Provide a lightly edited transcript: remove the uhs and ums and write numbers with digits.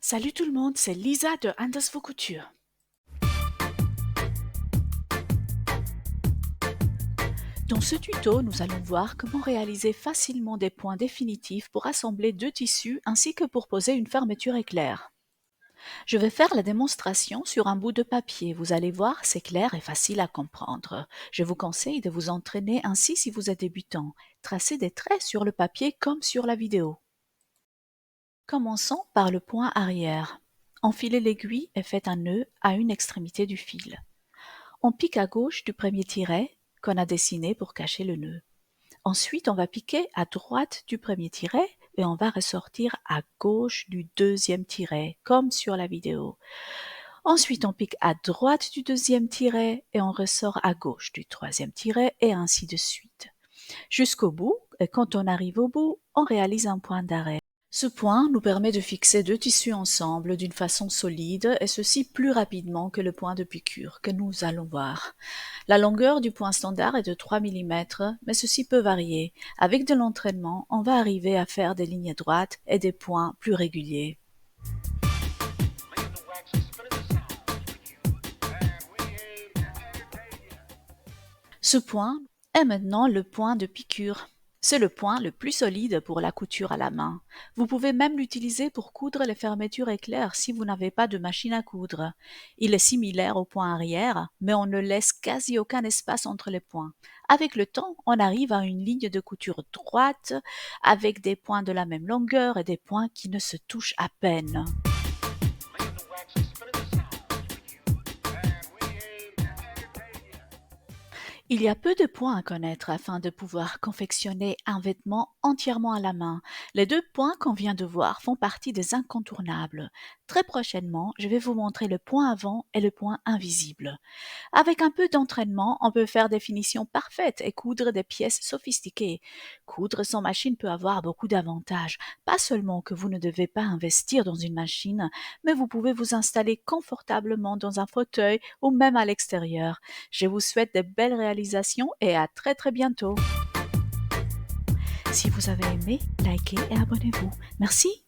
Salut tout le monde, c'est Lisa de Andersvaux Couture. Dans ce tuto, nous allons voir comment réaliser facilement des points définitifs pour assembler deux tissus ainsi que pour poser une fermeture éclair. Je vais faire la démonstration sur un bout de papier. Vous allez voir, c'est clair et facile à comprendre. Je vous conseille de vous entraîner ainsi si vous êtes débutant. Tracez des traits sur le papier comme sur la vidéo. Commençons par le point arrière. Enfilez l'aiguille et faites un nœud à une extrémité du fil. On pique à gauche du premier tiret qu'on a dessiné pour cacher le nœud. Ensuite, on va piquer à droite du premier tiret et on va ressortir à gauche du deuxième tiret, comme sur la vidéo. Ensuite, on pique à droite du deuxième tiret et on ressort à gauche du troisième tiret et ainsi de suite. Jusqu'au bout, et quand on arrive au bout, on réalise un point d'arrêt. Ce point nous permet de fixer deux tissus ensemble d'une façon solide et ceci plus rapidement que le point de piqûre que nous allons voir. La longueur du point standard est de 3 mm, mais ceci peut varier. Avec de l'entraînement, on va arriver à faire des lignes droites et des points plus réguliers. Ce point est maintenant le point de piqûre. C'est le point le plus solide pour la couture à la main. Vous pouvez même l'utiliser pour coudre les fermetures éclairs si vous n'avez pas de machine à coudre. Il est similaire au point arrière, mais on ne laisse quasi aucun espace entre les points. Avec le temps, on arrive à une ligne de couture droite avec des points de la même longueur et des points qui ne se touchent à peine. Il y a peu de points à connaître afin de pouvoir confectionner un vêtement entièrement à la main. Les deux points qu'on vient de voir font partie des incontournables. Très prochainement, je vais vous montrer le point avant et le point invisible. Avec un peu d'entraînement, on peut faire des finitions parfaites et coudre des pièces sophistiquées. Coudre sans machine peut avoir beaucoup d'avantages. Pas seulement que vous ne devez pas investir dans une machine, mais vous pouvez vous installer confortablement dans un fauteuil ou même à l'extérieur. Je vous souhaite de belles réalisations et à très très bientôt. Si vous avez aimé, likez et abonnez-vous. Merci.